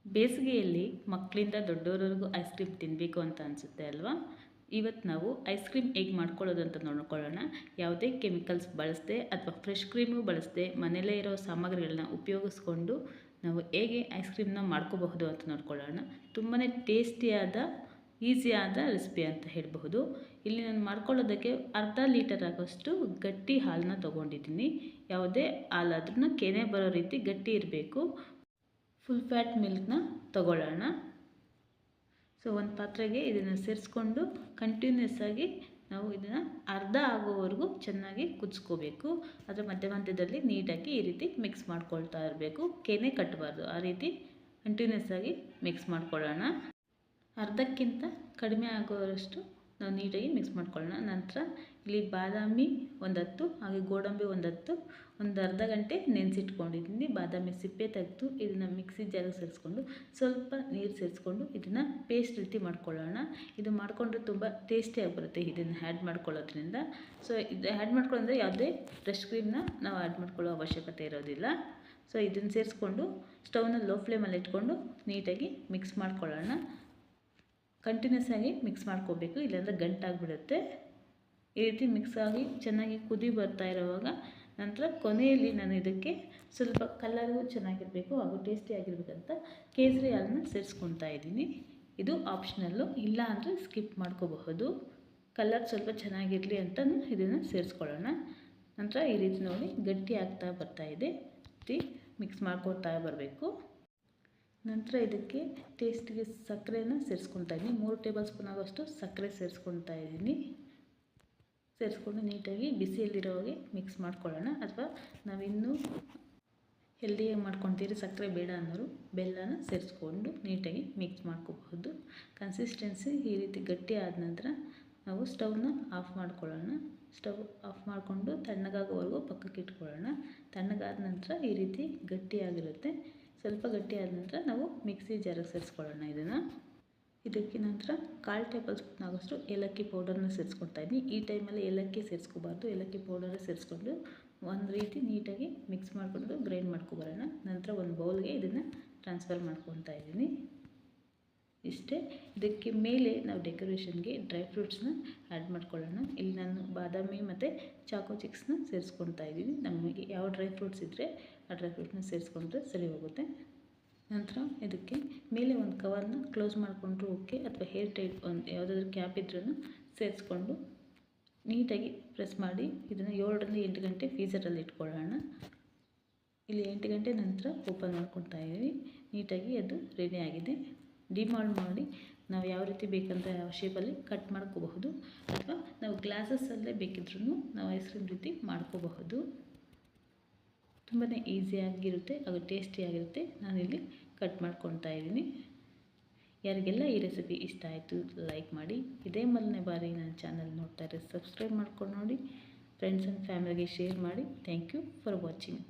ಬೇಸಿಗೆಯಲ್ಲಿ ಮಕ್ಕಳಿಂದ ದೊಡ್ಡವರವರೆಗೂ ice cream ತಿನ್ನಬೇಕು ಅಂತ ಅನಿಸುತ್ತೆ ಅಲ್ವಾ? ಇವತ್ತು ನಾವು ಐಸ್ ಕ್ರೀಮ್ ಹೇಗೆ ಮಾಡ್ಕೊಳ್ಳೋದು ಅಂತ ನೋಡ್ಕೊಳ್ಳೋಣ. ಯಾವುದೇ ಕೆಮಿಕಲ್ಸ್ ಬಳಸದೆ ಅಥವಾ ಫ್ರೆಶ್ ಕ್ರೀಮು ಬಳಸದೆ ಮನೆಯಲ್ಲೇ ಇರೋ ಸಾಮಗ್ರಿಗಳನ್ನ ಉಪಯೋಗಿಸ್ಕೊಂಡು ನಾವು ಹೇಗೆ ಐಸ್ ಕ್ರೀಮ್ನ ಮಾಡ್ಕೋಬಹುದು ಅಂತ ನೋಡ್ಕೊಳ್ಳೋಣ. ತುಂಬಾ ಟೇಸ್ಟಿಯಾದ ಈಸಿಯಾದ ರೆಸಿಪಿ ಅಂತ ಹೇಳಬಹುದು. ಇಲ್ಲಿ ನಾನು ಮಾಡ್ಕೊಳ್ಳೋದಕ್ಕೆ ಅರ್ಧ ಲೀಟರ್ ಆಗೋಷ್ಟು ಗಟ್ಟಿ ಹಾಲನ್ನ ತೊಗೊಂಡಿದ್ದೀನಿ. ಯಾವುದೇ ಹಾಲಾದ್ರೂ ಕೆನೆ ಬರೋ ರೀತಿ ಗಟ್ಟಿ ಇರಬೇಕು. ಫುಲ್ ಫ್ಯಾಟ್ ಮಿಲ್ಕ್ನ ತಗೊಳ್ಳೋಣ. ಸೊ ಒಂದು ಪಾತ್ರೆಗೆ ಇದನ್ನು ಸೇರಿಸ್ಕೊಂಡು ಕಂಟಿನ್ಯೂಸ್ ಆಗಿ ನಾವು ಇದನ್ನು ಅರ್ಧ ಆಗೋವರೆಗೂ ಚೆನ್ನಾಗಿ ಕುದಿಸ್ಕೋಬೇಕು. ಅದರ ಮಧ್ಯದಲ್ಲಿ ನೀಟಾಗಿ ಈ ರೀತಿ ಮಿಕ್ಸ್ ಮಾಡ್ಕೊಳ್ತಾ ಇರಬೇಕು. ಕೆನೆ ಕಟ್ಟಬಾರ್ದು, ಆ ರೀತಿ ಕಂಟಿನ್ಯೂಸ್ ಆಗಿ ಮಿಕ್ಸ್ ಮಾಡ್ಕೊಳ್ಳೋಣ. ಅರ್ಧಕ್ಕಿಂತ ಕಡಿಮೆ ಆಗೋವಷ್ಟು ನಾವು ನೀಟಾಗಿ ಮಿಕ್ಸ್ ಮಾಡ್ಕೊಳ್ಳೋಣ. ನಂತರ ಇಲ್ಲಿ ಬಾದಾಮಿ ಒಂದು 10 ಹಾಗೆ ಗೋಡಂಬಿ ಒಂದು 10 ಒಂದು ಅರ್ಧ ಗಂಟೆ ನೆನೆಸಿಟ್ಕೊಂಡಿದ್ದೀನಿ. ಬಾದಾಮಿ ಸಿಪ್ಪೆ ತೆಗೆದು ಇದನ್ನು ಮಿಕ್ಸಿ ಜಾರಿಗೆ ಸೇರಿಸ್ಕೊಂಡು ಸ್ವಲ್ಪ ನೀರು ಸೇರಿಸ್ಕೊಂಡು ಇದನ್ನು ಪೇಸ್ಟ್ ರೀತಿ ಮಾಡ್ಕೊಳ್ಳೋಣ. ಇದು ಮಾಡಿಕೊಂಡ್ರೆ ತುಂಬ ಟೇಸ್ಟಿಯಾಗಿ ಬರುತ್ತೆ ಇದನ್ನು ಆ್ಯಡ್ ಮಾಡ್ಕೊಳ್ಳೋದ್ರಿಂದ. ಸೊ ಇದು ಆ್ಯಡ್ ಮಾಡ್ಕೊಳ್ಳೋದ್ರೆ ಯಾವುದೇ ಫ್ರೆಶ್ ಕ್ರೀಮ್ನ ನಾವು ಆ್ಯಡ್ ಮಾಡ್ಕೊಳ್ಳೋ ಅವಶ್ಯಕತೆ ಇರೋದಿಲ್ಲ. ಸೊ ಇದನ್ನು ಸೇರಿಸ್ಕೊಂಡು ಸ್ಟವ್ನ ಲೋ ಫ್ಲೇಮಲ್ಲಿ ಇಟ್ಕೊಂಡು ನೀಟಾಗಿ ಮಿಕ್ಸ್ ಮಾಡ್ಕೊಳ್ಳೋಣ. ಕಂಟಿನ್ಯೂಸ್ ಆಗಿ ಮಿಕ್ಸ್ ಮಾಡ್ಕೋಬೇಕು, ಇಲ್ಲಾಂದರೆ ಗಂಟಾಗಿಬಿಡುತ್ತೆ. ಈ ರೀತಿ ಮಿಕ್ಸ್ ಆಗಿ ಚೆನ್ನಾಗಿ ಕುದಿ ಬರ್ತಾ ಇರೋವಾಗ ನಂತರ ಕೊನೆಯಲ್ಲಿ ನಾನು ಇದಕ್ಕೆ ಸ್ವಲ್ಪ ಕಲರು ಚೆನ್ನಾಗಿರಬೇಕು ಹಾಗೂ ಟೇಸ್ಟಿಯಾಗಿರ್ಬೇಕಂತ ಕೇಸರಿ ಹಾಲನ್ನ ಸೇರಿಸ್ಕೊತಾ ಇದ್ದೀನಿ. ಇದು ಆಪ್ಷನಲ್ಲು, ಇಲ್ಲ ಅಂದರೆ ಸ್ಕಿಪ್ ಮಾಡ್ಕೋಬಹುದು. ಕಲರ್ ಸ್ವಲ್ಪ ಚೆನ್ನಾಗಿರಲಿ ಅಂತಲೂ ಇದನ್ನು ಸೇರಿಸ್ಕೊಳ್ಳೋಣ. ನಂತರ ಈ ರೀತಿ ನೋಡಿ ಗಟ್ಟಿ ಆಗ್ತಾ ಬರ್ತಾಯಿದೆ. ಮಿಕ್ಸ್ ಮಾಡ್ಕೊತಾ ಬರಬೇಕು. ನಂತರ ಇದಕ್ಕೆ ಟೇಸ್ಟಿಗೆ ಸಕ್ಕರೆನ ಸೇರಿಸ್ಕೊತಾ ಇದ್ದೀನಿ. 3 ಟೇಬಲ್ ಸ್ಪೂನ್ ಆಗೋಷ್ಟು ಸಕ್ಕರೆ ಸೇರಿಸ್ಕೊತಾ ಇದ್ದೀನಿ. ಸೇರಿಸ್ಕೊಂಡು ನೀಟಾಗಿ ಬಿಸಿಯಲ್ಲಿರೋವಾಗೆ ಮಿಕ್ಸ್ ಮಾಡ್ಕೊಳ್ಳೋಣ. ಅಥವಾ ನಾವಿನ್ನೂ ಹೆಲ್ದಿಯಾಗಿ ಮಾಡ್ಕೊತೀರಿ ಸಕ್ಕರೆ ಬೇಡ ಅನ್ನೋರು ಬೆಲ್ಲನ ಸೇರಿಸ್ಕೊಂಡು ನೀಟಾಗಿ ಮಿಕ್ಸ್ ಮಾಡ್ಕೋಬಹುದು. ಕನ್ಸಿಸ್ಟೆನ್ಸಿ ಈ ರೀತಿ ಗಟ್ಟಿ ಆದ ನಂತರ ನಾವು ಸ್ಟವ್ನ ಆಫ್ ಮಾಡ್ಕೊಳ್ಳೋಣ. ಸ್ಟವ್ ಆಫ್ ಮಾಡಿಕೊಂಡು ತಣ್ಣಗಾಗೋವರೆಗೂ ಪಕ್ಕಕ್ಕೆ ಇಟ್ಕೊಳ್ಳೋಣ. ತಣ್ಣಗಾದ ನಂತರ ಈ ರೀತಿ ಗಟ್ಟಿಯಾಗಿರುತ್ತೆ. ಸ್ವಲ್ಪ ಗಟ್ಟಿ ಆದ ನಂತರ ನಾವು ಮಿಕ್ಸಿ ಜಾರಿಗೆ ಸೇರಿಸ್ಕೊಳ್ಳೋಣ. ಇದಕ್ಕೆ ನಂತರ 1/4 ಟೇಬಲ್ ಸ್ಪೂನ್ ಆಗೋಷ್ಟು ಏಲಕ್ಕಿ ಪೌಡರ್ನ ಸೇರಿಸ್ಕೊತಾ ಇದ್ದೀನಿ. ಈ ಟೈಮಲ್ಲಿ ಏಲಕ್ಕಿ ಸೇರಿಸ್ಕೋಬಾರ್ದು, ಏಲಕ್ಕಿ ಪೌಡರ್ ಸೇರಿಸ್ಕೊಂಡು ಒಂದು ರೀತಿ ನೀಟಾಗಿ ಮಿಕ್ಸ್ ಮಾಡಿಕೊಂಡು ಗ್ರೈಂಡ್ ಮಾಡ್ಕೊಬರೋಣ. ನಂತರ ಒಂದು ಬೌಲ್ಗೆ ಇದನ್ನು ಟ್ರಾನ್ಸ್ಫರ್ ಮಾಡ್ಕೊತಾ ಇದ್ದೀನಿ. ಇಷ್ಟೇ. ಇದಕ್ಕೆ ಮೇಲೆ ನಾವು ಡೆಕೋರೇಷನ್ಗೆ ಡ್ರೈ ಫ್ರೂಟ್ಸ್ನ ಆ್ಯಡ್ ಮಾಡ್ಕೊಳ್ಳೋಣ. ಇಲ್ಲಿ ನಾನು ಬಾದಾಮಿ ಮತ್ತು ಚಾಕೋ ಚಿಕ್ಸ್ನ ಸೇರಿಸ್ಕೊತಾ ಇದ್ದೀನಿ. ನಮಗೆ ಯಾವ ಡ್ರೈ ಫ್ರೂಟ್ಸ್ ಇದ್ದರೆ ಆ ಡ್ರೈ ಫ್ರೂಟ್ಸ್ನ ಸೇರಿಸ್ಕೊಂಡ್ರೆ ಸರಿ ಹೋಗುತ್ತೆ. ನಂತರ ಇದಕ್ಕೆ ಮೇಲೆ ಒಂದು ಕವರ್ನ ಕ್ಲೋಸ್ ಮಾಡಿಕೊಂಡ್ರು ಓಕೆ, ಅಥವಾ ಹೇರ್ ಟೈಟ್ ಒಂದು ಯಾವುದಾದ್ರೂ ಕ್ಯಾಪ್ ಇದ್ರೂ ಸೇರಿಸ್ಕೊಂಡು ನೀಟಾಗಿ ಪ್ರೆಸ್ ಮಾಡಿ ಇದನ್ನು 7ರಿಂದ 8 ಗಂಟೆ ಫ್ರೀಝರಲ್ಲಿ ಇಟ್ಕೊಳ್ಳೋಣ. ಇಲ್ಲಿ 8 ಗಂಟೆ ನಂತರ ಓಪನ್ ಮಾಡ್ಕೊತಾ ಇದ್ದೀವಿ. ನೀಟಾಗಿ ಅದು ರೆಡಿ ಆಗಿದೆ. ಡಿಮಾಲ್ಡ್ ಮಾಡಿ ನಾವು ಯಾವ ರೀತಿ ಬೇಕಂತ ಯಾವ ಶೇಪಲ್ಲಿ ಕಟ್ ಮಾಡ್ಕೋಬಹುದು, ಅಥವಾ ನಾವು ಗ್ಲಾಸಸ್ಸಲ್ಲೇ ಬೇಕಿದ್ರೂ ನಾವು ಐಸ್ ಕ್ರೀಮ್ ರೀತಿ ಮಾಡ್ಕೋಬಹುದು. ತುಂಬಾ ಈಸಿಯಾಗಿರುತ್ತೆ ಹಾಗೂ ಟೇಸ್ಟಿಯಾಗಿರುತ್ತೆ. ನಾನಿಲ್ಲಿ ಕಟ್ ಮಾಡ್ಕೊತಾ ಇದ್ದೀನಿ. ಯಾರಿಗೆಲ್ಲ ಈ ರೆಸಿಪಿ ಇಷ್ಟ ಆಯಿತು ಲೈಕ್ ಮಾಡಿ. ಇದೇ ಮೊದಲನೇ ಬಾರಿ ನನ್ನ ಚಾನಲ್ ನೋಡ್ತಾ ಇದ್ದರೆ ಸಬ್ಸ್ಕ್ರೈಬ್ ಮಾಡ್ಕೊಂಡು ನೋಡಿ. ಫ್ರೆಂಡ್ಸ್ ಆ್ಯಂಡ್ ಫ್ಯಾಮಿಲಿಗೆ ಶೇರ್ ಮಾಡಿ. Thank you for watching.